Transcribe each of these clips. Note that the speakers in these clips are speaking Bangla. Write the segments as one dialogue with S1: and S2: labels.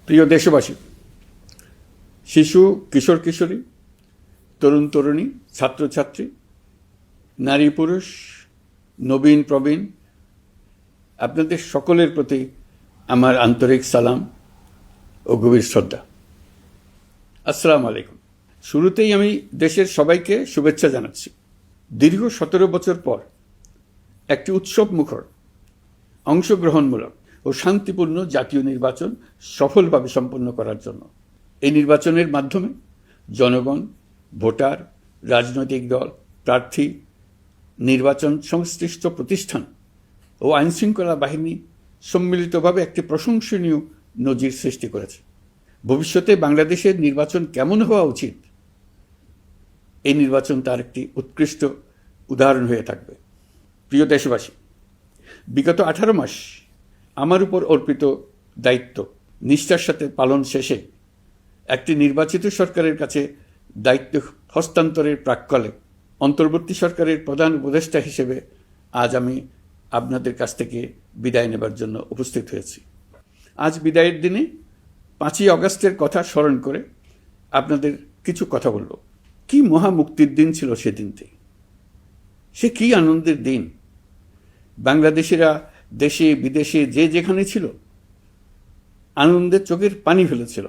S1: প্রিয় দেশবাসী, শিশু, কিশোর কিশোরী, তরুণ তরুণী, ছাত্রছাত্রী, নারী পুরুষ, নবীন প্রবীণ, আপনাদের সকলের প্রতি আমার আন্তরিক সালাম ও গভীর শ্রদ্ধা। আসসালামু আলাইকুম। শুরুতেই আমি দেশের সবাইকে শুভেচ্ছা জানাচ্ছি। দীর্ঘ 17 বছর পর একটি উৎসব মুখর, অংশগ্রহণমূলক ও শান্তিপূর্ণ জাতীয় নির্বাচন সফলভাবে সম্পন্ন করার জন্য এই নির্বাচনের মাধ্যমে জনগণ, ভোটার, রাজনৈতিক দল, প্রার্থী, নির্বাচন সংশ্লিষ্ট প্রতিষ্ঠান ও আইনশৃঙ্খলা বাহিনী সম্মিলিতভাবে একটি প্রশংসনীয় নজির সৃষ্টি করেছে। ভবিষ্যতে বাংলাদেশের নির্বাচন কেমন হওয়া উচিত, এই নির্বাচন তার একটি উৎকৃষ্ট উদাহরণ হয়ে থাকবে। প্রিয় দেশবাসী, বিগত 18 মাস আমার উপর অর্পিত দায়িত্ব নিষ্ঠার সাথে পালন শেষে একটি নির্বাচিত সরকারের কাছে দায়িত্ব হস্তান্তরের প্রাক্কালে অন্তর্বর্তী সরকারের প্রধান উপদেষ্টা হিসেবে আজ আমি আপনাদের কাছ থেকে বিদায় নেবার জন্য উপস্থিত হয়েছি। আজ বিদায়ের দিনে 5ই অগস্টের কথা স্মরণ করে আপনাদের কিছু কথা বলব। কি মহা মুক্তির দিন ছিল সেদিনটি, সে কি আনন্দের দিন। বাংলাদেশিরা দেশে বিদেশে যে যেখানে ছিল আনন্দে চোখের পানি ফেলেছিল।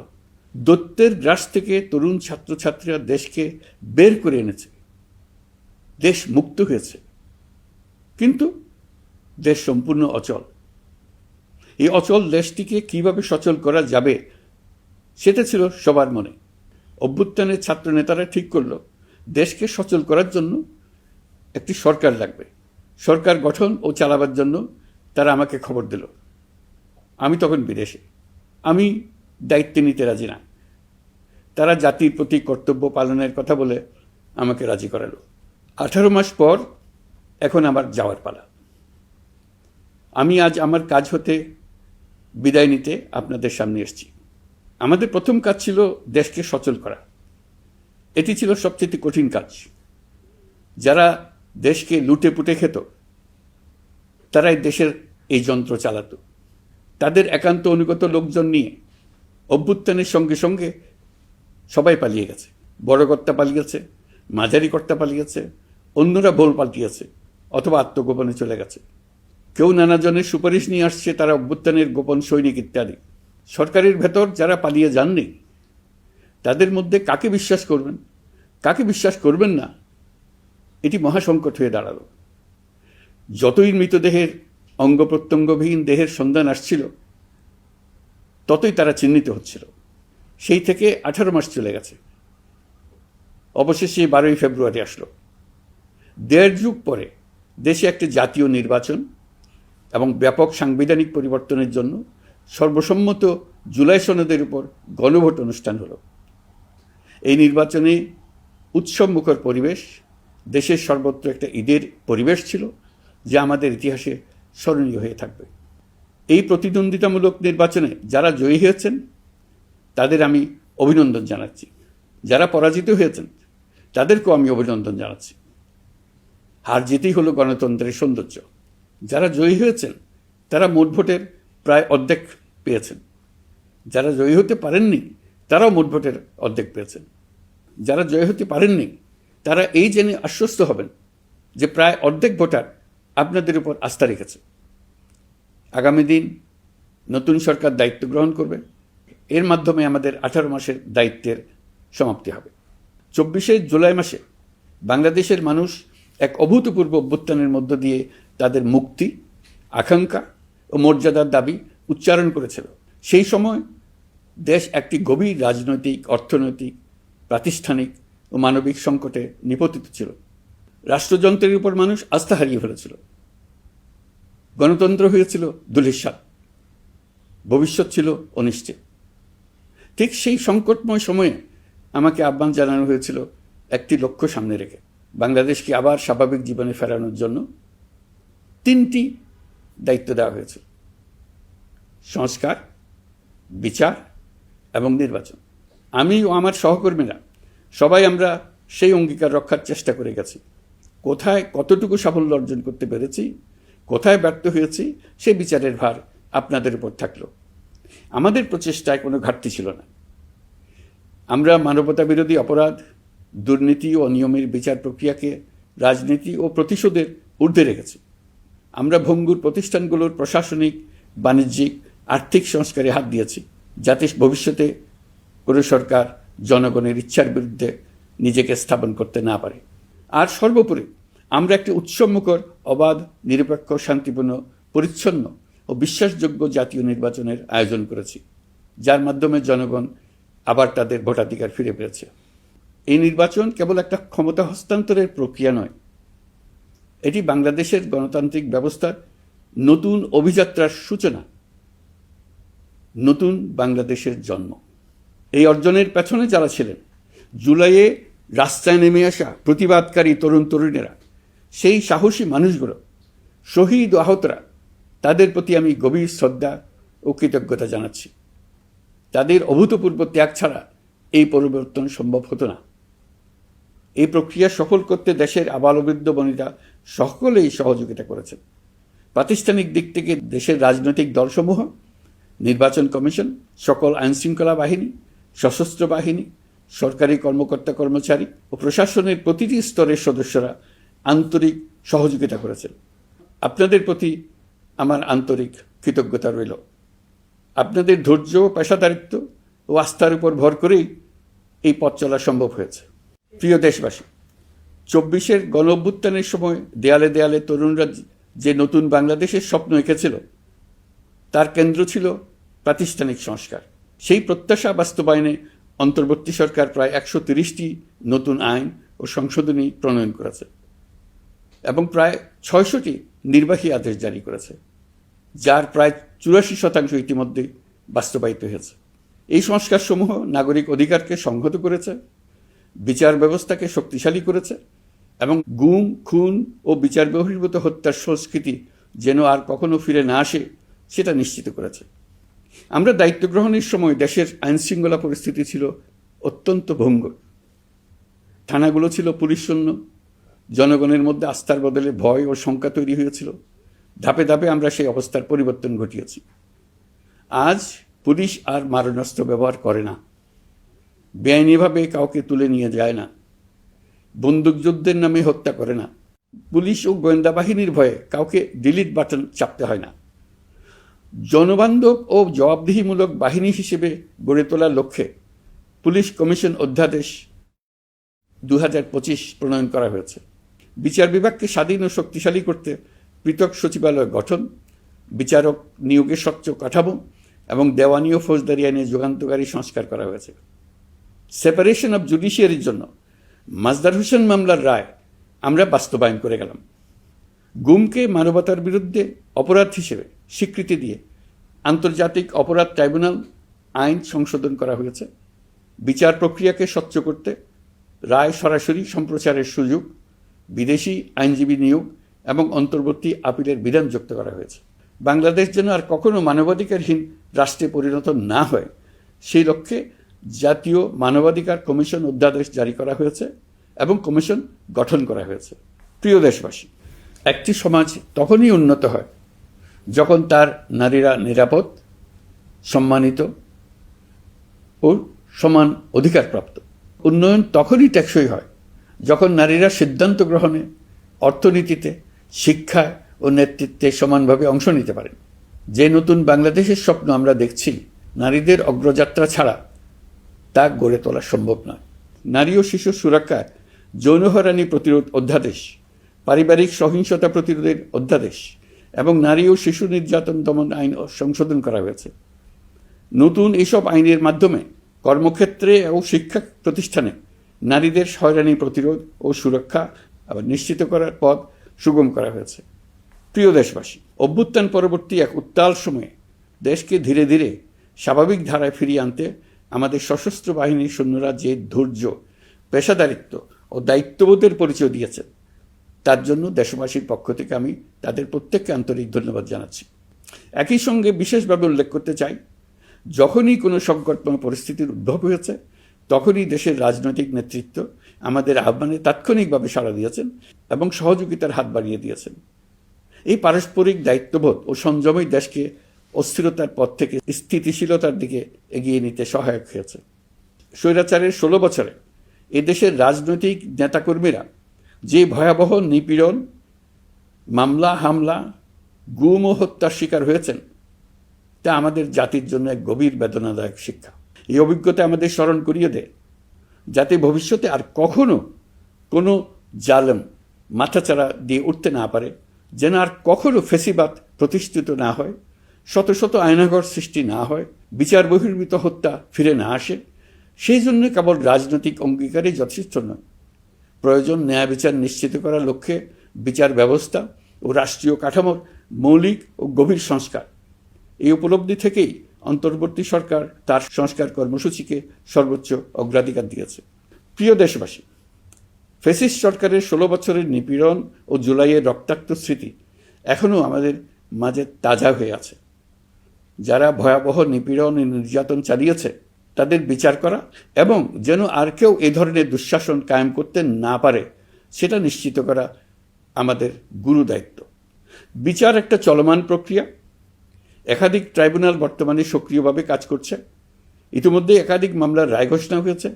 S1: দৈত্যের গ্রাস থেকে তরুণ ছাত্রছাত্রীরা দেশকে বের করে এনেছে, দেশ মুক্ত হয়েছে। কিন্তু দেশ সম্পূর্ণ অচল। এই অচল দেশটিকে কিভাবে সচল করা যাবে সেটা ছিল সবার মনে। অভ্যুত্থানের ছাত্র নেতারা ঠিক করল দেশকে সচল করার জন্য একটি সরকার লাগবে। সরকার গঠন ও চালাবার জন্য তারা আমাকে খবর দিল। আমি তখন বিদেশে, আমি দায়িত্ব নিতে রাজি না। তারা জাতির প্রতি কর্তব্য পালনের কথা বলে আমাকে রাজি করালো। 18 মাস পর এখন আমার যাওয়ার পালা। আমি আজ আমার কাজ হতে বিদায় নিতে আপনাদের সামনে এসেছি। আমাদের প্রথম কাজ ছিল দেশকে সচল করা। এটি ছিল সবচেয়ে কঠিন কাজ। যারা দেশকে লুটে পুটে খেত তারাই দেশের এই যন্ত্র চালাতো। তাদের একান্ত অনুগত লোকজন নিয়ে অভ্যুত্থানের সঙ্গে সঙ্গে সবাই পালিয়ে গেছে। বড় কর্তা পালিয়েছে, মাঝারি কর্তা পালিয়েছে, অন্যরা ভোল পাল্টিয়েছে অথবা আত্মগোপনে চলে গেছে। কেউ নানাজনের সুপারিশ নিয়ে আসছে, তারা অভ্যুত্থানের গোপন সৈনিক ইত্যাদি। সরকারের ভেতর যারা পালিয়ে যাননি তাদের মধ্যে কাকে বিশ্বাস করবেন, কাকে বিশ্বাস করবেন না, এটি মহাসংকট হয়ে দাঁড়ালো। যতই মৃতদেহের অঙ্গ প্রত্যঙ্গবিহীন দেহের সন্ধান আসছিল ততই তারা চিহ্নিত হচ্ছিল। সেই থেকে 18 মাস চলে গেছে। অবশেষে 12ই ফেব্রুয়ারি আসলো। 1.5 যুগ পরে দেশে একটি জাতীয় নির্বাচন এবং ব্যাপক সাংবিধানিক পরিবর্তনের জন্য সর্বসম্মত জুলাই সনদের উপর গণভোট অনুষ্ঠান হলো। এই নির্বাচনে উৎসব মুখর পরিবেশ, দেশের সর্বত্র একটা ঈদের পরিবেশ ছিল যা আমাদের ইতিহাসে স্মরণীয় হয়ে থাকবে। এই প্রতিদ্বন্দ্বিতামূলক নির্বাচনে যারা জয়ী হয়েছেন তাদের আমি অভিনন্দন জানাচ্ছি। যারা পরাজিত হয়েছেন তাদেরকেও আমি অভিনন্দন জানাচ্ছি। হার জিতেই হলো গণতন্ত্রের সৌন্দর্য। যারা জয়ী হয়েছেন তারা মোট ভোটের প্রায় অর্ধেক পেয়েছেন। যারা জয়ী হতে পারেননি তারাও মোট ভোটের অর্ধেক পেয়েছেন। যারা জয়ী হতে পারেননি তারা এই জেনে আশ্বস্ত হবেন যে প্রায় অর্ধেক ভোটার আপনাদের উপর আস্থা রেখেছে। আগামী দিন নতুন সরকার দায়িত্ব গ্রহণ করবে। এর মাধ্যমে আমাদের 18 মাসের দায়িত্বের সমাপ্তি হবে। 24শে জুলাই মাসে বাংলাদেশের মানুষ এক অভূতপূর্ব অভ্যুত্থানের মধ্য দিয়ে তাদের মুক্তি, আকাঙ্ক্ষা ও মর্যাদার দাবি উচ্চারণ করেছিল। সেই সময় দেশ একটি গভীর রাজনৈতিক, অর্থনৈতিক, প্রাতিষ্ঠানিক ও মানবিক সংকটে নিপতিত ছিল। রাষ্ট্রযন্ত্রের উপর মানুষ আস্থা হারিয়ে ফেলেছিল। গণতন্ত্র হয়েছিল ধূলিসাৎ, ভবিষ্যৎ ছিল অনিশ্চিত। ঠিক সেই সংকটময় সময়ে আমাকে আহ্বান জানানো হয়েছিল একটি লক্ষ্য সামনে রেখে বাংলাদেশকে আবার স্বাভাবিক জীবনে ফেরানোর জন্য 3টি দায়িত্ব দেওয়া হয়েছিল: সংস্কার, বিচার এবং নির্বাচন। আমি ও আমার সহকর্মীরা সবাই আমরা সেই অঙ্গীকার রক্ষার চেষ্টা করে গেছি। কোথায় কতটুকু সাফল্য অর্জন করতে পেরেছি, কোথায় ব্যর্থ হয়েছি, সে বিচারের ভার আপনাদের উপর থাকলো। আমাদের প্রচেষ্টায় কোনো ঘাটতি ছিল না। আমরা মানবতা বিরোধী অপরাধ, দুর্নীতি ও অনিয়মের বিচার প্রক্রিয়াকে রাজনীতি ও প্রতিশোধের ঊর্ধ্বে রেখেছি। আমরা ভঙ্গুর প্রতিষ্ঠানগুলোর প্রশাসনিক, বাণিজ্যিক, আর্থিক সংস্কারে হাত দিয়েছি, যাতে ভবিষ্যতে কোনো সরকার জনগণের ইচ্ছার বিরুদ্ধে নিজেকে স্থাপন করতে না পারে। আর সর্বোপরি আমরা একটি উৎসবমুখর, অবাধ, নিরপেক্ষ, শান্তিপূর্ণ, পরিচ্ছন্ন ও বিশ্বাসযোগ্য জাতীয় নির্বাচনের আয়োজন করেছি, যার মাধ্যমে জনগণ আবার তাদের ভোটাধিকার ফিরে পেয়েছে। এই নির্বাচন কেবল একটা ক্ষমতা হস্তান্তরের প্রক্রিয়া নয়, এটি বাংলাদেশের গণতান্ত্রিক ব্যবস্থার নতুন অভিযাত্রার সূচনা, নতুন বাংলাদেশের জন্ম। এই অর্জনের পেছনে যারা ছিলেন, জুলাইয়ে রাস্তায় নেমে আসা প্রতিবাদকারী তরুণ তরুণীরা, সেই সাহসী মানুষগুলো, শহীদ ও আহতরা, তাদের প্রতি আমি গভীর শ্রদ্ধা ও কৃতজ্ঞতা জানাচ্ছি। তাদের অভূতপূর্ব ত্যাগ ছাড়া এই পরিবর্তন সম্ভব হতো না। এই প্রক্রিয়া সফল করতে দেশের আবালবৃদ্ধ বনিতা সকলেই সহযোগিতা করেছেন। প্রাতিষ্ঠানিক দিক থেকে দেশের রাজনৈতিক দলসমূহ, নির্বাচন কমিশন, সকল আইনশৃঙ্খলা বাহিনী, সশস্ত্র বাহিনী, সরকারি কর্মকর্তা কর্মচারী ও প্রশাসনের প্রতিটি স্তরের সদস্যরা আন্তরিক সহযোগিতা করেছেন। আপনাদের প্রতি আমার আন্তরিক কৃতজ্ঞতা রইল। আপনাদের ধৈর্য, পেশাদারিত্ব ও আস্থার উপর ভর করেই এই পথ চলা সম্ভব হয়েছে। প্রিয় দেশবাসী, 24-এর গণ-অভ্যুত্থানের সময় দেয়ালে দেয়ালে তরুণরা যে নতুন বাংলাদেশের স্বপ্ন এঁকেছিল, তার কেন্দ্র ছিল প্রাতিষ্ঠানিক সংস্কার। সেই প্রত্যাশা বাস্তবায়নে অন্তর্বর্তী সরকার প্রায় 130টি নতুন আইন ও সংশোধনী প্রণয়ন করেছে এবং প্রায় 600টি নির্বাহী আদেশ জারি করেছে, যার প্রায় 84% ইতিমধ্যেই বাস্তবায়িত হয়েছে। এই সংস্কারসমূহ নাগরিক অধিকারকে সংহত করেছে, বিচার ব্যবস্থাকে শক্তিশালী করেছে এবং গুম, খুন ও বিচার বহির্ভূত হত্যার সংস্কৃতি যেন আর কখনো ফিরে না আসে সেটা নিশ্চিত করেছে। আমরা দায়িত্ব গ্রহণের সময় দেশের আইনশৃঙ্খলা পরিস্থিতি ছিল অত্যন্ত ভঙ্গুর। থানাগুলো ছিল পুলিশশূন্য, জনগণের মধ্যে আস্থার বদলে ভয় ও শঙ্কা তৈরি হয়েছিল। ধাপে ধাপে আমরা সেই অবস্থার পরিবর্তন ঘটিয়েছি। আজ পুলিশ আর মারণাস্ত্র ব্যবহার করে না, বেআইনিভাবে কাউকে তুলে নিয়ে যায় না, বন্দুকযুদ্ধের নামে হত্যা করে না, পুলিশ ও গোয়েন্দা বাহিনীর ভয়ে কাউকে ডিলিট বাটন চাপতে হয় না। জনবান্ধব ও জবাবদিহিমূলক বাহিনী হিসেবে গড়ে তোলার লক্ষ্যে পুলিশ কমিশন অধ্যাদেশ 2025 প্রণয়ন করা হয়েছে। বিচার বিভাগকে স্বাধীন ও শক্তিশালী করতে পৃথক সচিবালয় গঠন, বিচারক নিয়োগের স্বচ্ছ কাঠামো এবং দেওয়ানি ও ফৌজদারি আইনে যুগান্তকারী সংস্কার করা হয়েছে। সেপারেশন অব জুডিশিয়ারির জন্য মাজদার হোসেন মামলার রায় আমরা বাস্তবায়ন করে গেলাম। গুমকে মানবতার বিরুদ্ধে অপরাধ হিসেবে স্বীকৃতি দিয়ে আন্তর্জাতিক অপরাধ ট্রাইব্যুনাল আইন সংশোধন করা হয়েছে। বিচার প্রক্রিয়াকে স্বচ্ছ করতে রায় সরাসরি সম্প্রচারের সুযোগ, বিদেশি আইনজীবী নিয়োগ এবং অন্তর্বর্তী আপিলের বিধান যুক্ত করা হয়েছে। বাংলাদেশ যেন আর কখনো মানবাধিকারহীন রাষ্ট্রে পরিণত না হয়, সেই লক্ষ্যে জাতীয় মানবাধিকার কমিশন অধ্যাদেশ জারি করা হয়েছে এবং কমিশন গঠন করা হয়েছে। প্রিয় দেশবাসী, একটি সমাজ তখনই উন্নত হয় যখন তার নারীরা নিরাপদ, সম্মানিত ও সমান অধিকারপ্রাপ্ত। উন্নয়ন তখনই টেকসই হয় যখন নারীরা সিদ্ধান্ত গ্রহণে, অর্থনীতিতে, শিক্ষায় ও নেতৃত্বে সমানভাবে অংশ নিতে পারেন। যে নতুন বাংলাদেশের স্বপ্ন আমরা দেখছি, নারীদের অগ্রযাত্রা ছাড়া তা গড়ে তোলা সম্ভব নয়। নারী ও শিশু সুরক্ষায় যৌন হয়রানি প্রতিরোধ অধ্যাদেশ, পারিবারিক সহিংসতা প্রতিরোধের অধ্যাদেশ এবং নারী ও শিশু নির্যাতন দমন আইন সংশোধন করা হয়েছে। নতুন এসব আইনের মাধ্যমে কর্মক্ষেত্রে ও শিক্ষা প্রতিষ্ঠানে নারীদের হয়রানি প্রতিরোধ ও সুরক্ষা নিশ্চিত করার পথ সুগম করা হয়েছে। প্রিয় দেশবাসী, অভ্যুত্থান পরবর্তী এক উত্তাল সময়ে দেশকে ধীরে ধীরে স্বাভাবিক ধারায় ফিরিয়ে আনতে আমাদের সশস্ত্র বাহিনীর সৈন্যরা যে ধৈর্য, পেশাদারিত্ব ও দায়িত্ববোধের পরিচয় দিয়েছেন, তার জন্য দেশবাসীর পক্ষ থেকে আমি তাদের প্রত্যেককে আন্তরিক ধন্যবাদ জানাচ্ছি। একই সঙ্গে বিশেষভাবে উল্লেখ করতে চাই, যখনই কোনো সংকটময় পরিস্থিতির উদ্ভব হয়েছে, তখনই দেশের রাজনৈতিক নেতৃত্ব আমাদের আহ্বানে তাৎক্ষণিকভাবে সাড়া দিয়েছেন এবং সহযোগিতার হাত বাড়িয়ে দিয়েছেন। এই পারস্পরিক দায়িত্ববোধ ও সংযমই দেশকে অস্থিরতার পথ থেকে স্থিতিশীলতার দিকে এগিয়ে নিতে সহায়ক হয়েছে। স্বৈরাচারের 16 বছরে এদেশের রাজনৈতিক নেতাকর্মীরা যে ভয়াবহ নিপীড়ন, মামলা হামলা, গুম ও হত্যার শিকার হয়েছেন তা আমাদের জাতির জন্য এক গভীর বেদনাদায়ক শিক্ষা। এই অভিজ্ঞতা আমাদের স্মরণ করিয়ে দেয় যাতে ভবিষ্যতে আর কখনো কোনো জালেম মাথাচাড়া দিয়ে উঠতে না পারে, যেন আর কখনো ফেসিবাদ প্রতিষ্ঠিত না হয়, শত শত আয়নাঘর সৃষ্টি না হয়, বিচার বহির্ভূত হত্যা ফিরে না আসে। সেই জন্য কেবল রাজনৈতিক অঙ্গীকারই যথেষ্ট নয়, প্রয়োজন ন্যায় বিচার নিশ্চিত করার লক্ষ্যে বিচার ব্যবস্থা ও রাষ্ট্রীয় কাঠামোর মৌলিক ও গভীর সংস্কার। এই উপলব্ধি থেকেই অন্তর্বর্তী সরকার তার সংস্কার কর্মসূচিকে সর্বোচ্চ অগ্রাধিকার দিয়েছে। প্রিয় দেশবাসী, ফ্যাসিস্ট সরকারের 16 বছরের নিপীড়ন ও জুলাইয়ের রক্তাক্ত স্মৃতি এখনও আমাদের মাঝে তাজা হয়ে আছে। যারা ভয়াবহ নিপীড়ন ও নির্যাতন চালিয়েছে তাদের বিচার করা এবং যেন আর কেউ এ ধরনের দুঃশাসন কায়েম করতে না পারে সেটা নিশ্চিত করা আমাদের গুরু দায়িত্ব। বিচার একটা চলমান প্রক্রিয়া। একাধিক ট্রাইব্যুনাল বর্তমানে সক্রিয়ভাবে কাজ করছে। ইতিমধ্যে একাধিক মামলার রায় ঘোষণা হয়েছে।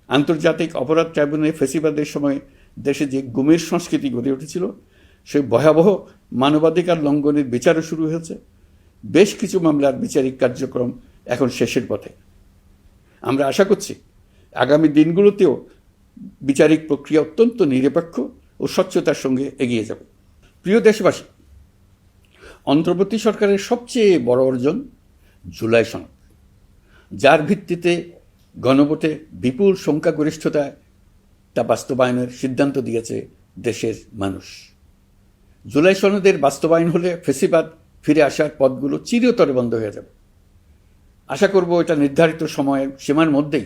S1: আন্তর্জাতিক অপরাধ ট্রাইব্যুনালে ফেসিবাদের সময় দেশে যে গুমের সংস্কৃতি গড়ে উঠেছিল সেই ভয়াবহ মানবাধিকার লঙ্ঘনের বিচারও শুরু হয়েছে। বেশ কিছু মামলার বিচারিক কার্যক্রম এখন শেষের পথে। আমরা আশা করছি আগামী দিনগুলোতেও বিচারিক প্রক্রিয়া অত্যন্ত নিরপেক্ষ ও স্বচ্ছতার সঙ্গে এগিয়ে যাবে। প্রিয় দেশবাসী, অন্তর্বর্তী সরকারের সবচেয়ে বড় অর্জন জুলাই সনদ, যার ভিত্তিতে গণভোটে বিপুল সংখ্যাগরিষ্ঠতায় তা বাস্তবায়নের সিদ্ধান্ত দিয়েছে দেশের মানুষ। জুলাই সনদের বাস্তবায়ন হলে ফেসিবাদ ফিরে আসার পথগুলো চিরতরে বন্ধ হয়ে যাবে। আশা করব এটা নির্ধারিত সময়ের সীমার মধ্যেই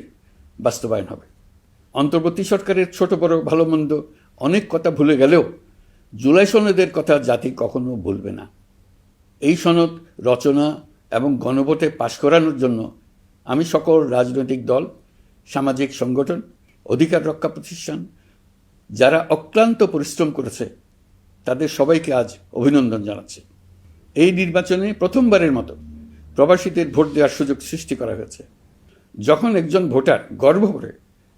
S1: বাস্তবায়ন হবে। অন্তর্বর্তী সরকারের ছোট বড় ভালো মন্দ অনেক কথা ভুলে গেলেও জুলাই সনদের কথা জাতি কখনো ভুলবে না। এই সনদ রচনা এবং গণভোটে পাশ করানোর জন্য আমি সকল রাজনৈতিক দল, সামাজিক সংগঠন, অধিকার রক্ষা প্রতিষ্ঠান যারা অক্লান্ত পরিশ্রম করেছে তাদের সবাইকে আজ অভিনন্দন জানাচ্ছি। এই নির্বাচনে প্রথমবারের মতো প্রবাসীদের ভোট দেওয়ার সুযোগ সৃষ্টি করা হয়েছে। যখন একজন ভোটার গর্ব করে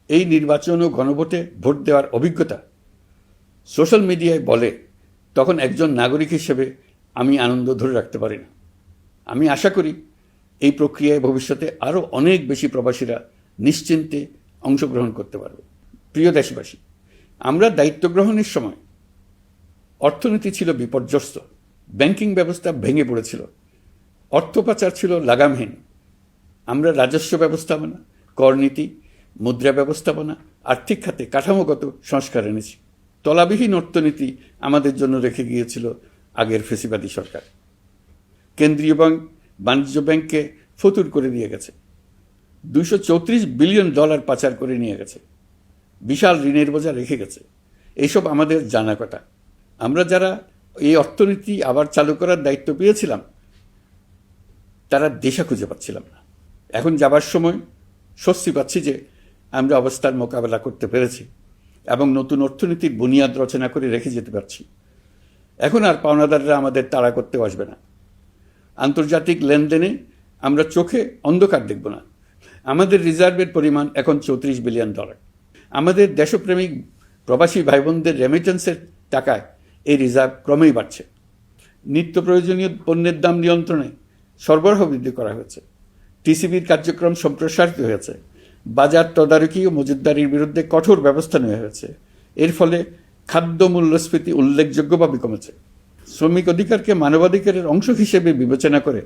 S1: এই নির্বাচন ও গণভোটে ভোট দেওয়ার অভিজ্ঞতা সোশ্যাল মিডিয়ায় বলে, তখন একজন নাগরিক হিসেবে আমি আনন্দ ধরে রাখতে পারি না। আমি আশা করি এই প্রক্রিয়ায় ভবিষ্যতে আরও অনেক বেশি প্রবাসীরা নিশ্চিন্তে অংশগ্রহণ করতে পারবে। প্রিয় দেশবাসী, আমরা দায়িত্ব গ্রহণের সময় অর্থনীতি ছিল বিপর্যস্ত, ব্যাংকিং ব্যবস্থা ভেঙে পড়েছিল, অর্থ পাচার ছিল লাগামহীন। আমরা রাজস্ব ব্যবস্থাপনা, করনীতি, মুদ্রা ব্যবস্থাপনা, আর্থিক খাতে কাঠামোগত সংস্কার এনেছি। তলাবিহীন অর্থনীতি আমাদের জন্য রেখে গিয়েছিল আগের ফেসিবাদী সরকার। কেন্দ্রীয় ব্যাংক বাণিজ্য ব্যাংককে ফতুর করে দিয়ে গেছে, $234 বিলিয়ন পাচার করে নিয়ে গেছে, বিশাল ঋণের বোঝা রেখে গেছে। এইসব আমাদের জানা কথা। আমরা যারা এই অর্থনীতি আবার চালু করার দায়িত্ব পেয়েছিলাম তারা দিশা খুঁজে পাচ্ছিলাম না। এখন যাবার সময় স্বস্তি পাচ্ছি যে আমরা অবস্থার মোকাবেলা করতে পেরেছি এবং নতুন অর্থনীতির বুনিয়াদ রচনা করে রেখে যেতে পারছি। এখন আর পাওনাদাররা আমাদের তাড়া করতে আসবে না। আন্তর্জাতিক লেনদেনে আমরা চোখে অন্ধকার দেখব না। আমাদের রিজার্ভের পরিমাণ এখন $34 বিলিয়ন। আমাদের দেশপ্রেমিক প্রবাসী ভাই বোনদের রেমিটেন্সের টাকায় এই রিজার্ভ ক্রমেই বাড়ছে। নিত্য প্রয়োজনীয় পণ্যের দাম নিয়ন্ত্রণে সরবরাহ বৃদ্ধি করা হয়েছে। টিসিবির কার্যক্রম সম্প্রসারিত হয়েছে। বাজার তদারকি ও মজুতদারির বিরুদ্ধে কঠোর ব্যবস্থা নেওয়া হয়েছে। এর ফলে খাদ্য মূল্যস্ফীতি উল্লেখযোগ্যভাবে কমেছে। শ্রমিক অধিকারকে মানবাধিকারের অংশ হিসেবে বিবেচনা করে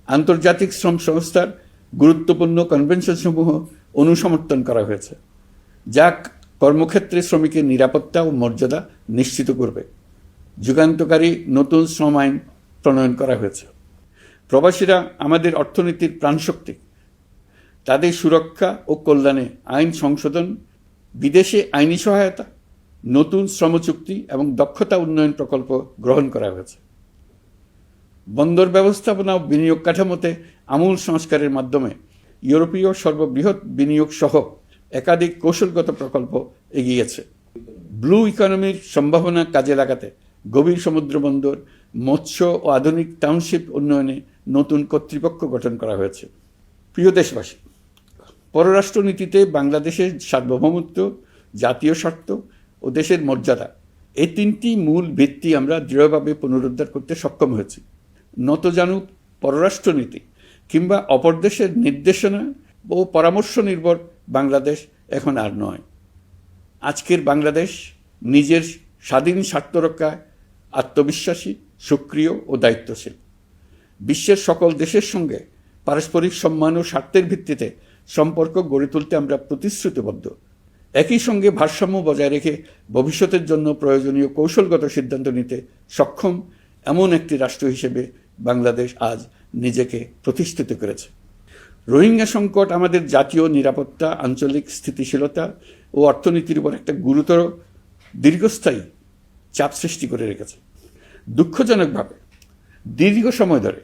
S1: আন্তর্জাতিক শ্রম সংস্থার গুরুত্বপূর্ণ কনভেনশনসমূহ অনুসমর্থন করা হয়েছে, যা কর্মক্ষেত্রে শ্রমিকের নিরাপত্তা ও মর্যাদা নিশ্চিত করবে। যুগান্তকারী নতুন শ্রম আইন প্রণয়ন করা হয়েছে। প্রবাসীরা আমাদের অর্থনীতির প্রাণশক্তি। তাদের সুরক্ষা ও কল্যাণে আইন সংশোধন, বিদেশে আইনি সহায়তা, নতুন শ্রমচুক্তি এবং দক্ষতা উন্নয়ন প্রকল্প গ্রহণ করা হয়েছে। বন্দর ব্যবস্থাপনা ও বিনিয়োগ কাঠামোতে আমূল সংস্কারের মাধ্যমে ইউরোপীয় সর্ববৃহৎ বিনিয়োগ সহ একাধিক কৌশলগত প্রকল্প এগিয়েছে। ব্লু ইকোনমির সম্ভাবনা কাজে লাগাতে গভীর সমুদ্র বন্দর, মৎস্য ও আধুনিক টাউনশিপ উন্নয়নে নতুন কর্তৃপক্ষ গঠন করা হয়েছে। প্রিয় দেশবাসী, পররাষ্ট্রনীতিতে বাংলাদেশের সার্বভৌমত্ব, জাতীয় স্বার্থ ও দেশের মর্যাদা, এই তিনটি মূল ভিত্তি আমরা দৃঢ়ভাবে পুনরুদ্ধার করতে সক্ষম হয়েছি। নতজানু পররাষ্ট্রনীতি কিংবা অপর দেশের নির্দেশনা ও পরামর্শ নির্ভর বাংলাদেশ এখন আর নয়। আজকের বাংলাদেশ নিজের স্বাধীন স্বার্থ রক্ষায় আত্মবিশ্বাসী, সক্রিয় ও দায়িত্বশীল। বিশ্বের সকল দেশের সঙ্গে পারস্পরিক সম্মান ও স্বার্থের ভিত্তিতে সম্পর্ক গড়ে তুলতে আমরা প্রতিশ্রুতিবদ্ধ। একই সঙ্গে ভারসাম্য বজায় রেখে ভবিষ্যতের জন্য প্রয়োজনীয় কৌশলগত সিদ্ধান্ত নিতে সক্ষম এমন একটি রাষ্ট্র হিসেবে বাংলাদেশ আজ নিজেকে প্রতিষ্ঠিত করেছে। রোহিঙ্গা সংকট আমাদের জাতীয় নিরাপত্তা, আঞ্চলিক স্থিতিশীলতা ও অর্থনীতির উপর একটা গুরুতর দীর্ঘস্থায়ী চাপ সৃষ্টি করে রেখেছে। দুঃখজনকভাবে দীর্ঘ সময় ধরে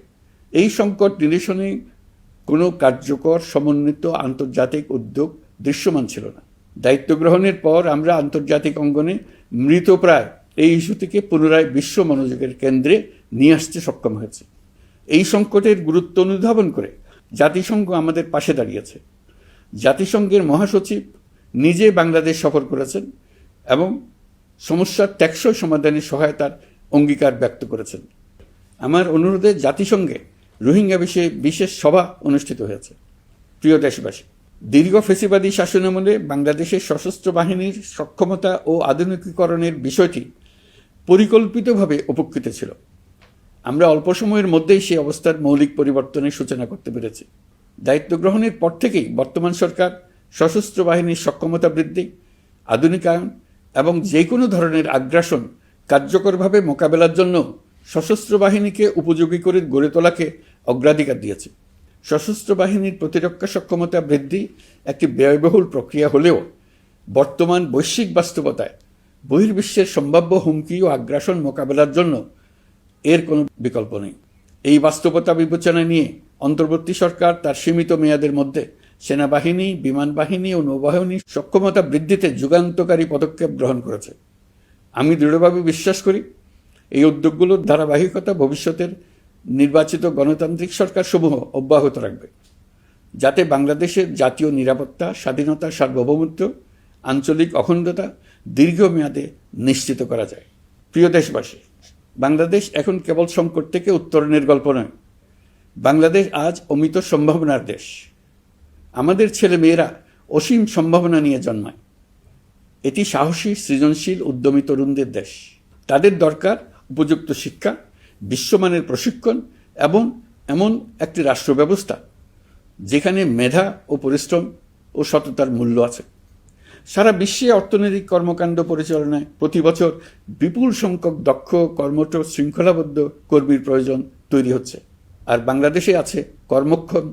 S1: এই সংকট নিরসনে কোনো কার্যকর সমন্বিত আন্তর্জাতিক উদ্যোগ দৃশ্যমান ছিল না। দায়িত্ব গ্রহণের পর আমরা আন্তর্জাতিক অঙ্গনে মৃতপ্রায় এই ইস্যুটিকে পুনরায় বিশ্ব মনোযোগের কেন্দ্রে নিয়ে আসতে সক্ষম হয়েছে। এই সংকটের গুরুত্ব অনুধাবন করে জাতিসংঘ আমাদের পাশে দাঁড়িয়েছে। জাতিসংঘের মহাসচিব নিজে বাংলাদেশ সফর করেছেন এবং সমস্যার টেকসই সমাধানে সহায়তার অঙ্গীকার ব্যক্ত করেছেন। আমার অনুরোধে জাতিসংঘে রোহিঙ্গা বিষয়ে বিশেষ সভা অনুষ্ঠিত হয়েছে। প্রিয় দেশবাসী, দীর্ঘ ফেসিবাদী শাসনামলে বাংলাদেশের সশস্ত্র বাহিনীর সক্ষমতা ও আধুনিকীকরণের বিষয়টি পরিকল্পিতভাবে উপেক্ষিত ছিল। আমরা অল্প সময়ের মধ্যেই সেই অবস্থার মৌলিক পরিবর্তনের সূচনা করতে পেরেছি। দায়িত্ব গ্রহণের পর থেকেই বর্তমান সরকার সশস্ত্র বাহিনীর সক্ষমতা বৃদ্ধি, আধুনিকায়ন এবং যে কোনো ধরনের আগ্রাসন কার্যকরভাবে মোকাবেলার জন্য সশস্ত্র বাহিনীকে উপযোগী করে গড়ে তোলাকে অগ্রাধিকার দিয়েছে। সশস্ত্র বাহিনীর প্রতিরক্ষা সক্ষমতা বৃদ্ধি একটি ব্যয়বহুল প্রক্রিয়া হলেও বর্তমান বৈশ্বিক বাস্তবতায় বহির্বিশ্বের সম্ভাব্য হুমকি ও আগ্রাসন মোকাবেলার জন্য এর কোনো বিকল্প নেই। এই বাস্তবতা বিবেচনায় নিয়ে অন্তর্বর্তী সরকার তার সীমিত মেয়াদের মধ্যে সেনাবাহিনী, বিমান বাহিনী ও নৌবাহিনীর সক্ষমতা বৃদ্ধিতে যুগান্তকারী পদক্ষেপ গ্রহণ করেছে। আমি দৃঢ়ভাবে বিশ্বাস করি এই উদ্যোগগুলোর ধারাবাহিকতা ভবিষ্যতের নির্বাচিত গণতান্ত্রিক সরকারসমূহ অব্যাহত রাখবে, যাতে বাংলাদেশের জাতীয় নিরাপত্তা, স্বাধীনতা, সার্বভৌমত্ব, আঞ্চলিক অখণ্ডতা দীর্ঘমেয়াদে নিশ্চিত করা যায়। প্রিয় দেশবাসী, বাংলাদেশ এখন কেবল সংকট থেকে উত্তরণের গল্প নয়। বাংলাদেশ আজ অমিত সম্ভাবনার দেশ। আমাদের ছেলে মেয়েরা অসীম সম্ভাবনা নিয়ে জন্মায়। এটি সাহসী, সৃজনশীল, উদ্যমী তরুণদের দেশ। তাদের দরকার উপযুক্ত শিক্ষা, বিশ্বমানের প্রশিক্ষণ এবং এমন একটি রাষ্ট্র ব্যবস্থা যেখানে মেধা ও পরিশ্রম ও সততার মূল্য আছে। সারা বিশ্বে অর্থনৈতিক কর্মকাণ্ড পরিচালনায় প্রতি বছর বিপুল সংখ্যক দক্ষ, কর্মঠ, শৃঙ্খলাবদ্ধ কর্মীর প্রয়োজন তৈরি হচ্ছে, আর বাংলাদেশে আছে কর্মক্ষম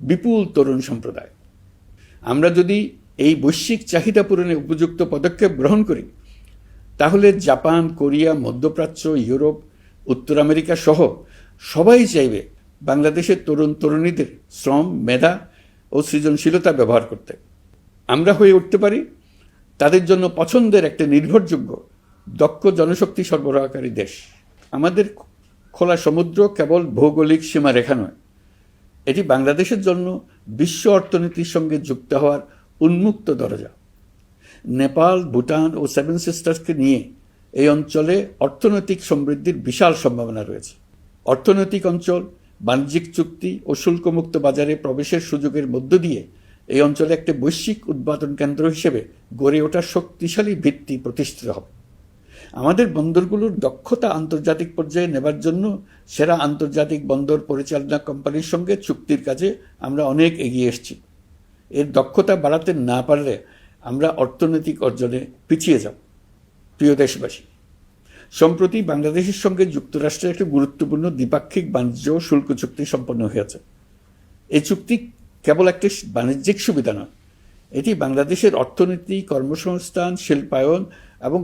S1: বিপুল তরুণ সম্প্রদায়। আমরা যদি এই বৈশ্বিক চাহিদা পূরণে উপযুক্ত পদক্ষেপ গ্রহণ করি, তাহলে জাপান, কোরিয়া, মধ্যপ্রাচ্য, ইউরোপ, উত্তর আমেরিকা সহ সবাই চাইবে বাংলাদেশের তরুণ তরুণীদের শ্রম, মেধা ও সৃজনশীলতা ব্যবহার করতে। আমরা হয়ে উঠতে পারি তাদের জন্য পছন্দের একটা নির্ভরযোগ্য, দক্ষ জনশক্তি সরবরাহকারী দেশ। আমাদের খোলা সমুদ্র কেবল ভৌগোলিক সীমারেখা নয়, এটি বাংলাদেশের জন্য বিশ্ব অর্থনীতির সঙ্গে যুক্ত হওয়ার উন্মুক্ত দরজা। নেপাল, ভুটান ও সেভেন সিস্টার্সকে নিয়ে এই অঞ্চলে অর্থনৈতিক সমৃদ্ধির বিশাল সম্ভাবনা রয়েছে। অর্থনৈতিক অঞ্চল, বাণিজ্যিক চুক্তি ও শুল্কমুক্ত বাজারে প্রবেশের সুযোগের মধ্য দিয়ে এই অঞ্চলে একটি বৈশ্বিক উৎপাদন কেন্দ্র হিসেবে গড়ে ওঠার শক্তিশালী ভিত্তি প্রতিষ্ঠিত হবে। আমাদের বন্দরগুলোর দক্ষতা আন্তর্জাতিক পর্যায়ে নেবার জন্য সেরা আন্তর্জাতিক বন্দর পরিচালনা কোম্পানির সঙ্গে চুক্তির কাজে আমরা অনেক এগিয়ে এসেছি। এর দক্ষতা বাড়াতে না পারলে আমরা অর্থনৈতিক অর্জনে পিছিয়ে যাব। প্রিয় দেশবাসী, সম্প্রতি বাংলাদেশের সঙ্গে যুক্তরাষ্ট্রের একটি গুরুত্বপূর্ণ দ্বিপাক্ষিক বাণিজ্য ও শুল্ক চুক্তি সম্পন্ন হয়েছে। এই চুক্তি কেবল একটি বাণিজ্যিক সুবিধা নয়, এটি বাংলাদেশের অর্থনীতি, কর্মসংস্থান, শিল্পায়ন এবং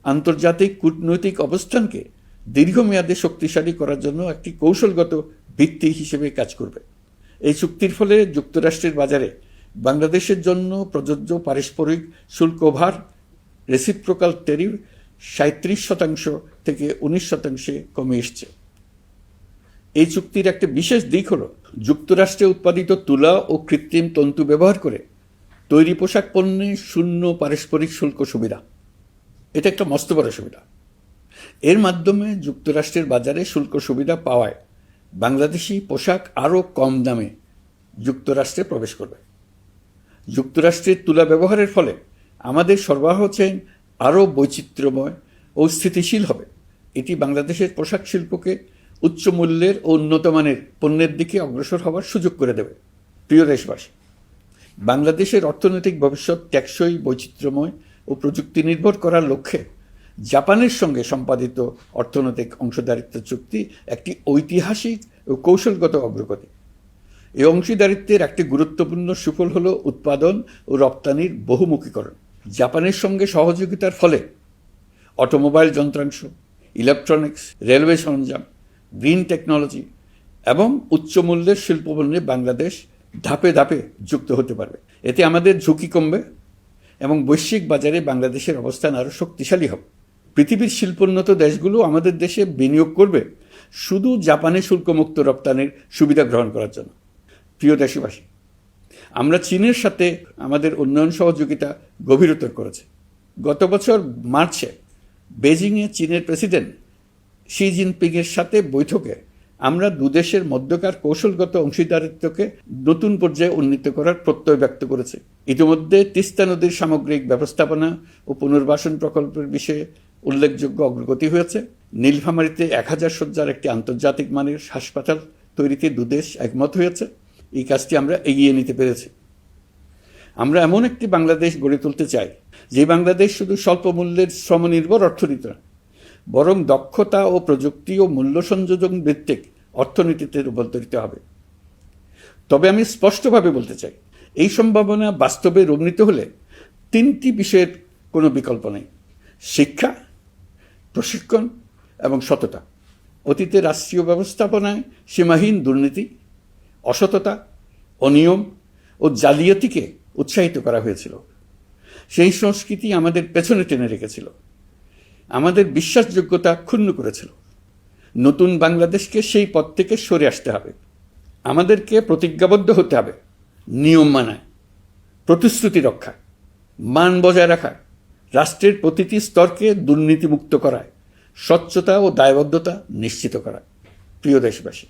S1: আন্তর্জাতিক কূটনৈতিক অবস্থানকে দীর্ঘমেয়াদে শক্তিশালী করার জন্য একটি কৌশলগত ভিত্তি হিসেবে কাজ করবে। এই চুক্তির ফলে যুক্তরাষ্ট্রের বাজারে বাংলাদেশের জন্য প্রযোজ্য পারস্পরিক শুল্কভার, রেসিপ্রোকাল ট্যারিফ 37% থেকে 19% কমে এসছে। এই চুক্তির একটা বিশেষ দিক হল যুক্তরাষ্ট্রে উৎপাদিত তুলা ও কৃত্রিম তন্তু ব্যবহার করে তৈরি পোশাক পণ্যে শূন্য পারস্পরিক শুল্ক সুবিধা। এটা একটা মস্ত বড় সুবিধা। এর মাধ্যমে যুক্তরাষ্ট্রের বাজারে শুল্ক সুবিধা পাওয়ায় বাংলাদেশি পোশাক আরও কম দামে যুক্তরাষ্ট্রে প্রবেশ করবে। যুক্তরাষ্ট্রের তুলা ব্যবহারের ফলে আমাদের সরবরাহ চেইন আরও বৈচিত্র্যময় ও স্থিতিশীল হবে। এটি বাংলাদেশের পোশাক শিল্পকে উচ্চ মূল্যের ও উন্নত মানের পণ্যের দিকে অগ্রসর হওয়ার সুযোগ করে দেবে। প্রিয় দেশবাসী, বাংলাদেশের অর্থনৈতিক ভবিষ্যৎ টেকসই, বৈচিত্র্যময় ও প্রযুক্তি নির্ভর করার লক্ষ্যে জাপানের সঙ্গে সম্পাদিত অর্থনৈতিক অংশীদারিত্ব চুক্তি একটি ঐতিহাসিক ও কৌশলগত অগ্রগতি। এই অংশীদারিত্বের একটি গুরুত্বপূর্ণ সুফল হল উৎপাদন ও রপ্তানির বহুমুখীকরণ। জাপানের সঙ্গে সহযোগিতার ফলে অটোমোবাইল যন্ত্রাংশ, ইলেকট্রনিক্স, রেলওয়ে সরঞ্জাম, গ্রিন টেকনোলজি এবং উচ্চমূল্যের শিল্পপণ্যে বাংলাদেশ ধাপে ধাপে যুক্ত হতে পারবে। এতে আমাদের ঝুঁকি কমবে এবং বৈশ্বিক বাজারে বাংলাদেশের অবস্থান আরও শক্তিশালী হবে। পৃথিবীর শিল্পোন্নত দেশগুলো আমাদের দেশে বিনিয়োগ করবে শুধু জাপানে শুল্কমুক্ত রপ্তানির সুবিধা গ্রহণ করার জন্য। প্রিয় দেশবাসী, আমরা চীনের সাথে আমাদের উন্নয়ন সহযোগিতা গভীরতর করেছি। গত বছর মার্চে বেজিংয়ে চীনের প্রেসিডেন্ট শি জিনপিংয়ের সাথে বৈঠকে আমরা দুদেশের মধ্যকার কৌশলগত অংশীদারিত্বকে নতুন পর্যায়ে উন্নীত করার প্রত্যয় ব্যক্ত করেছে। ইতিমধ্যে তিস্তা নদীর সামগ্রিক ব্যবস্থাপনা ও পুনর্বাসন প্রকল্পের বিষয়ে উল্লেখযোগ্য অগ্রগতি হয়েছে। নীলফামারীতে 1000 শয্যার একটি আন্তর্জাতিক মানের হাসপাতাল তৈরিতে দুদেশ একমত হয়েছে। এই কাজটি আমরা এগিয়ে নিতে পেরেছি। আমরা এমন একটি বাংলাদেশ গড়ে তুলতে চাই যে বাংলাদেশ শুধু স্বল্প মূল্যের শ্রমনির্ভর অর্থনীতি নয়, বরং দক্ষতা ও প্রযুক্তি ও মূল্য সংযোজন ভিত্তিক অর্থনীতিতে রূপান্তরিত হবে। তবে আমি স্পষ্টভাবে বলতে চাই, এই সম্ভাবনা বাস্তবে রূপান্তরিত হলে 3টি বিষয়ের কোনো বিকল্প নেই: শিক্ষা, প্রশিক্ষণ এবং সততা। অতীতে রাষ্ট্রীয় ব্যবস্থাপনায় সীমাহীন দুর্নীতি, অসততা, অনিয়ম ও জালিয়াতিকে উৎসাহিত করা হয়েছিল। সেই সংস্কৃতি আমাদের পেছনে টেনে রেখেছিল, আমাদের বিশ্বাসযোগ্যতা ক্ষুণ্ণ করেছিল। নতুন বাংলাদেশকে সেই পথ থেকে সরে আসতে হবে। আমাদেরকে প্রতিজ্ঞাবদ্ধ হতে হবে নিয়ম মানায়, প্রতিশ্রুতি রক্ষা, মান বজায় রাখা, রাষ্ট্রের প্রতিটি স্তরকে দুর্নীতিমুক্ত করায়, স্বচ্ছতা ও দায়বদ্ধতা নিশ্চিত করা। প্রিয় দেশবাসী,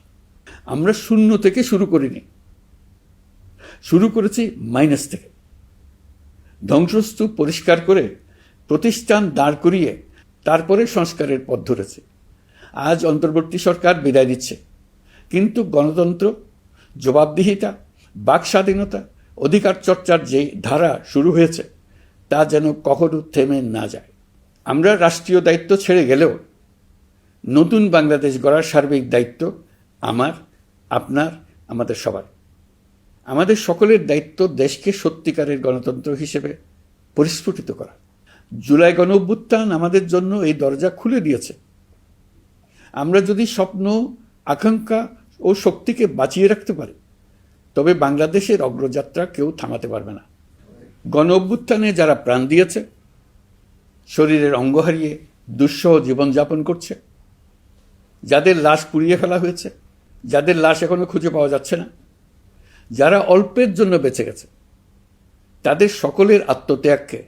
S1: আমরা শূন্য থেকে শুরু করিনি, শুরু করেছি মাইনাস থেকে। ধ্বংসস্তূপ পরিষ্কার করে প্রতিষ্ঠান দাঁড় করিয়ে তারপরে সংস্কারের পথ ধরেছে। আজ অন্তর্বর্তী সরকার বিদায় দিচ্ছে, কিন্তু গণতন্ত্র, জবাবদিহিতা, বাক স্বাধীনতা, অধিকার চর্চার যে ধারা শুরু হয়েছে তা যেন কখনো থেমে না যায়। আমরা রাষ্ট্রীয় দায়িত্ব ছেড়ে গেলেও নতুন বাংলাদেশ গড়ার সার্বিক দায়িত্ব আমার, আপনার, আমাদের সবার। আমাদের সকলের দায়িত্ব দেশকে সত্যিকারের গণতন্ত্র হিসেবে পরিস্ফুটিত করা। জুলাই গণঅভ্যুত্থান আমাদের জন্য এই দরজা খুলে দিয়েছে। আমরা যদি স্বপ্ন, আকাঙ্ক্ষা ও শক্তিকে বাঁচিয়ে রাখতে পারি, তবে বাংলাদেশের অগ্রযাত্রা কেউ থামাতে পারবে না। গণঅভ্যুত্থানে যারা প্রাণ দিয়েছে, শরীরের অঙ্গ হারিয়ে দুঃসহ জীবনযাপন করছে, যাদের লাশ পুড়িয়ে ফেলা হয়েছে, যাদের লাশ এখনো খুঁজে পাওয়া যাচ্ছে না, যারা অল্পের জন্য বেঁচে গেছে, তাদের সকলের আত্মত্যাগকে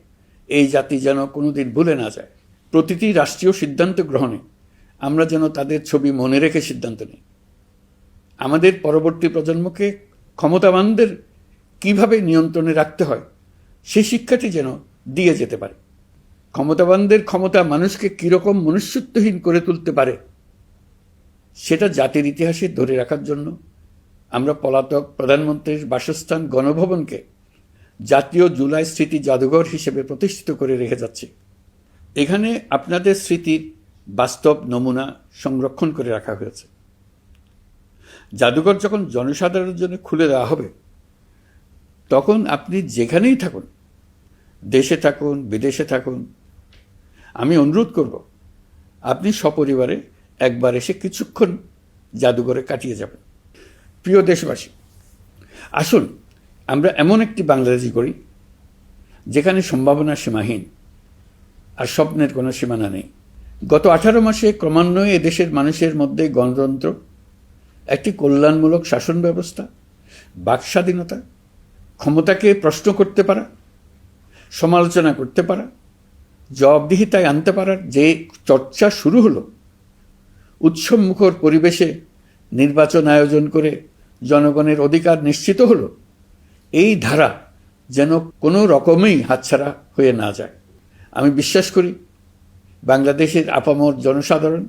S1: এই জাতি যেন কোনোদিন ভুলে না যায়। প্রতিটি রাষ্ট্রীয় সিদ্ধান্ত গ্রহণে আমরা যেন তাদের ছবি মনে রেখে সিদ্ধান্ত নিই। আমাদের পরবর্তী প্রজন্মকে ক্ষমতাবানদের কিভাবে নিয়ন্ত্রণে রাখতে হয় সেই শিক্ষাটি যেন দিয়ে যেতে পারে। ক্ষমতাবানদের ক্ষমতা মানুষকে কীরকম মনুষ্যত্বহীন করে তুলতে পারে সেটা জাতির ইতিহাসে ধরে রাখার জন্য আমরা পলাতক প্রধানমন্ত্রীর বাসস্থান গণভবনকে জাতীয় জুলাই স্মৃতি জাদুঘর হিসেবে প্রতিষ্ঠিত করে রেখে যাচ্ছি। এখানে আপনাদের স্মৃতির বাস্তব নমুনা সংরক্ষণ করে রাখা হয়েছে। জাদুঘর যখন জনসাধারণের জন্য খুলে দেওয়া হবে, তখন আপনি যেখানেই থাকুন, দেশে থাকুন, বিদেশে থাকুন, আমি অনুরোধ করব আপনি সপরিবারে একবার এসে কিছুক্ষণ জাদুঘরে কাটিয়ে যাবেন। প্রিয় দেশবাসী, আসুন আমরা এমন একটি বাংলাদেশ গড়ি যেখানে সম্ভাবনা সীমাহীন আর স্বপ্নের কোনো সীমানা নেই। গত 18 মাসে ক্রমান্বয়ে এদেশের মানুষের মধ্যে গণতন্ত্র, একটি কল্যাণমূলক শাসন ব্যবস্থা, বাকস্বাধীনতা, ক্ষমতাকে প্রশ্ন করতে পারা, সমালোচনা করতে পারা, জবাবদিহিতায় আনতে পারার যে চর্চা শুরু হলো, উৎসবমুখর পরিবেশে নির্বাচন আয়োজন করে জনগণের অধিকার নিশ্চিত হলো, এই ধারা যেন কোনো রকমেই হাতছাড়া হয়ে না যায়। আমি বিশ্বাস করি বাংলাদেশের আপামর জনসাধারণ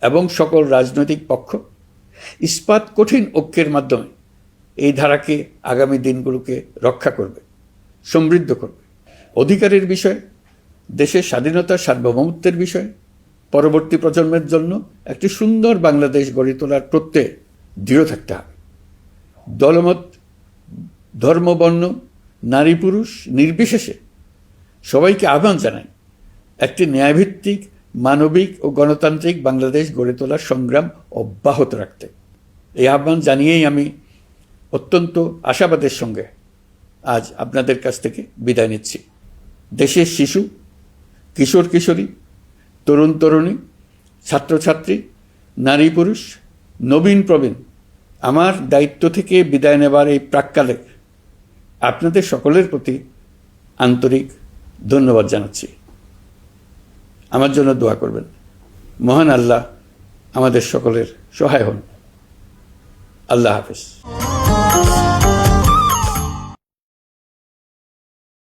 S1: এবং সকল রাজনৈতিক পক্ষ ইস্পাত কঠিন ঐক্যের মাধ্যমে এই ধারাকে আগামী দিনগুলোকে রক্ষা করবে, সমৃদ্ধ করবে। অধিকারের বিষয়ে, দেশের স্বাধীনতা সার্বভৌমত্বের বিষয়ে পরবর্তী প্রজন্মের জন্য একটি সুন্দর বাংলাদেশ গড়ে তোলার প্রত্যয়ে দৃঢ় থাকতে হবে। দলমত, ধর্ম, বর্ণ, নারী পুরুষ নির্বিশেষে সবাইকে আহ্বান জানাই একটি ন্যায়ভিত্তিক, মানবিক ও গণতান্ত্রিক বাংলাদেশ গড়ে তোলার সংগ্রাম অব্যাহত রাখতে। এই আহ্বান জানিয়েই আমি অত্যন্ত আশাবাদের সঙ্গে আজ আপনাদের কাছ থেকে বিদায় নিচ্ছি। দেশের শিশু, কিশোর কিশোরী, তরুণ তরুণী, ছাত্রছাত্রী, নারী পুরুষ, নবীন প্রবীণ, আমার দায়িত্ব থেকে বিদায় নেবার এই প্রাক্কালে আপনাদের সকলের প্রতি আন্তরিক ধন্যবাদ জানাচ্ছি। আমার জন্য দোয়া করবেন। মহান আল্লাহ আমাদের সকলের সহায় হন। আল্লাহ হাফেজ।